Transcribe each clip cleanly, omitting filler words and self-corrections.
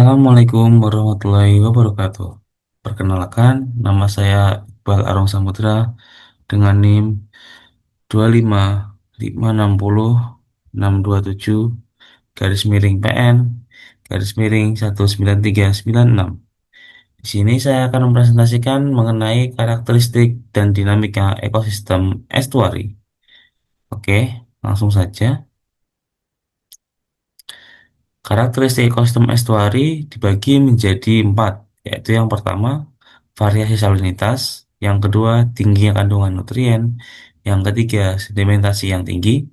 Assalamualaikum warahmatullahi wabarakatuh. Perkenalkan, nama saya Iqbal Arong Samudra dengan NIM 25560 627 garis miring PN garis miring 19396. Di sini saya akan mempresentasikan mengenai karakteristik dan dinamika ekosistem estuari. Oke, langsung saja. Karakteristik ekosistem estuari dibagi menjadi empat, yaitu yang pertama, variasi salinitas, yang kedua, tingginya kandungan nutrien, yang ketiga, sedimentasi yang tinggi,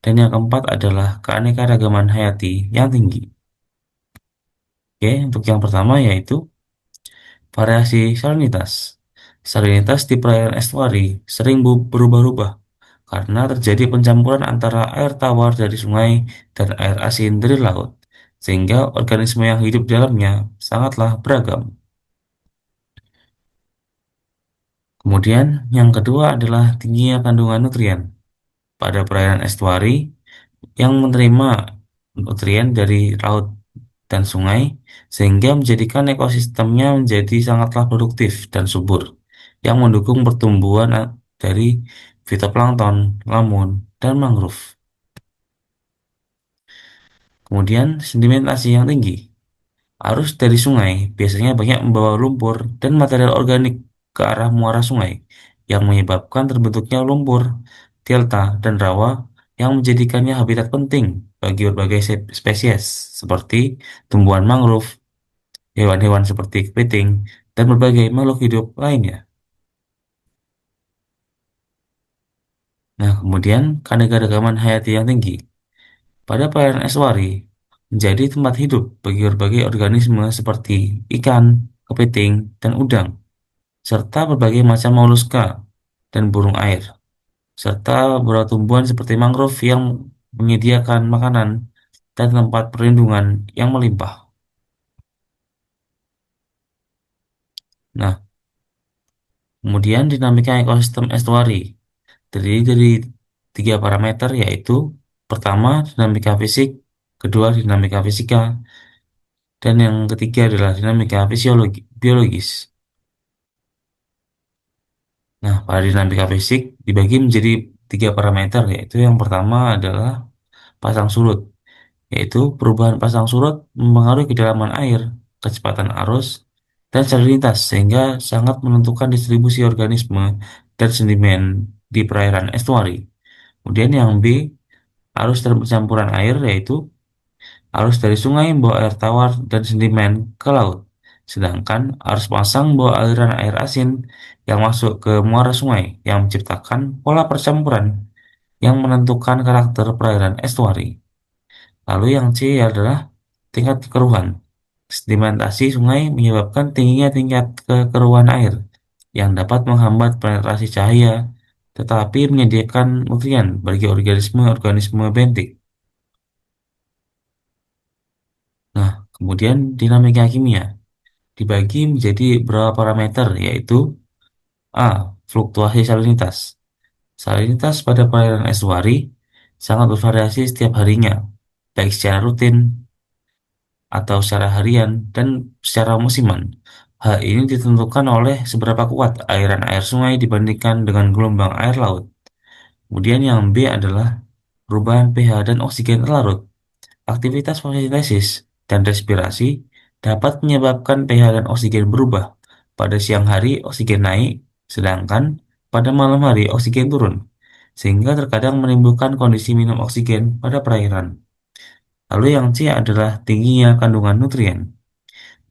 dan yang keempat adalah keanekaragaman hayati yang tinggi. Oke, untuk yang pertama yaitu variasi salinitas. Salinitas di perairan estuari sering berubah-ubah karena terjadi pencampuran antara air tawar dari sungai dan air asin dari laut, sehingga organisme yang hidup di dalamnya sangatlah beragam. Kemudian, yang kedua adalah tingginya kandungan nutrien. Pada perairan estuari yang menerima nutrien dari laut dan sungai, sehingga menjadikan ekosistemnya menjadi sangatlah produktif dan subur, yang mendukung pertumbuhan dari fitoplankton, lamun, dan mangrove. Kemudian, sedimentasi yang tinggi. Arus dari sungai biasanya banyak membawa lumpur dan material organik ke arah muara sungai, yang menyebabkan terbentuknya lumpur, delta, dan rawa yang menjadikannya habitat penting bagi berbagai spesies seperti tumbuhan mangrove, hewan-hewan seperti kepiting, dan berbagai makhluk hidup lainnya. Nah, kemudian keanekaragaman hayati yang tinggi. Pada perairan estuari, menjadi tempat hidup bagi berbagai organisme seperti ikan, kepiting, dan udang, serta berbagai macam moluska dan burung air, serta beberapa tumbuhan seperti mangrove yang menyediakan makanan dan tempat perlindungan yang melimpah. Nah, kemudian dinamika ekosistem estuari terdiri dari tiga parameter, yaitu pertama dinamika fisik, kedua dinamika fisika, dan yang ketiga adalah dinamika biologis. Nah, pada dinamika fisik dibagi menjadi tiga parameter, yaitu yang pertama adalah pasang surut, yaitu perubahan pasang surut mempengaruhi kedalaman air, kecepatan arus, dan salinitas, sehingga sangat menentukan distribusi organisme dan sedimen di perairan estuari. Kemudian yang B, arus dan percampuran air, yaitu arus dari sungai membawa air tawar dan sedimen ke laut. Sedangkan arus pasang membawa aliran air asin yang masuk ke muara sungai yang menciptakan pola percampuran yang menentukan karakter perairan estuari. Lalu yang C adalah tingkat kekeruhan. Sedimentasi sungai menyebabkan tingginya tingkat kekeruhan air yang dapat menghambat penetrasi cahaya tetapi menyediakan nutrien bagi organisme-organisme bentik. Nah, kemudian dinamika kimia dibagi menjadi beberapa parameter, yaitu A. Fluktuasi salinitas. Salinitas pada perairan estuari sangat bervariasi setiap harinya, baik secara rutin atau secara harian dan secara musiman. Hal ini ditentukan oleh seberapa kuat aliran air sungai dibandingkan dengan gelombang air laut. Kemudian yang B adalah perubahan pH dan oksigen larut. Aktivitas fotosintesis dan respirasi dapat menyebabkan pH dan oksigen berubah. Pada siang hari oksigen naik, sedangkan pada malam hari oksigen turun, sehingga terkadang menimbulkan kondisi minum oksigen pada perairan. Lalu yang C adalah tingginya kandungan nutrien.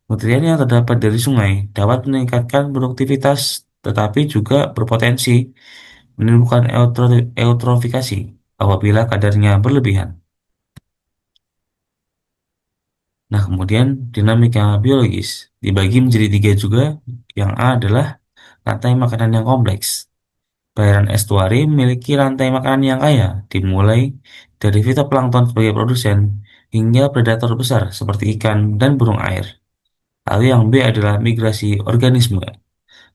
Nutrien yang terdapat dari sungai dapat meningkatkan produktivitas, tetapi juga berpotensi menimbulkan eutrofikasi apabila kadarnya berlebihan. Nah, kemudian dinamika biologis dibagi menjadi tiga juga. Yang A adalah rantai makanan yang kompleks. Perairan estuari memiliki rantai makanan yang kaya, dimulai dari fitoplankton sebagai produsen hingga predator besar seperti ikan dan burung air. Lalu yang B adalah migrasi organisme.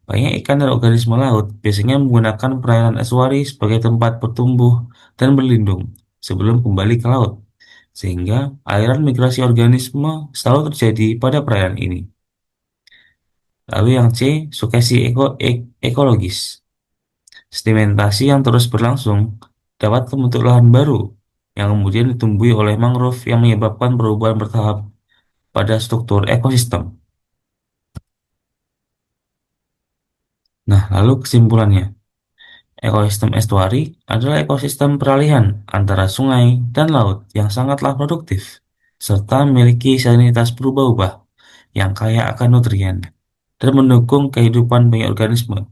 Banyak ikan dan organisme laut biasanya menggunakan perairan estuari sebagai tempat bertumbuh dan berlindung sebelum kembali ke laut. sehingga aliran migrasi organisme selalu terjadi pada perairan ini. Lalu yang C, sukesi ekologis. Sedimentasi yang terus berlangsung dapat membentuk lahan baru yang kemudian ditumbuhi oleh mangrove yang menyebabkan perubahan bertahap pada struktur ekosistem. Nah, lalu kesimpulannya. Ekosistem estuari adalah ekosistem peralihan antara sungai dan laut yang sangatlah produktif, serta memiliki salinitas berubah-ubah yang kaya akan nutrien dan mendukung kehidupan banyak organisme.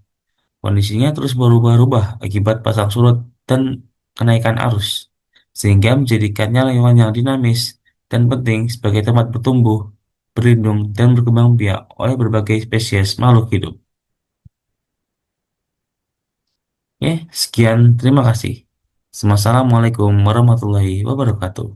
Kondisinya terus berubah-ubah akibat pasang surut dan kenaikan arus, sehingga menjadikannya lingkungan yang dinamis dan penting sebagai tempat bertumbuh, berlindung, dan berkembang biak oleh berbagai spesies makhluk hidup. Oke, sekian, terima kasih. Assalamualaikum warahmatullahi wabarakatuh.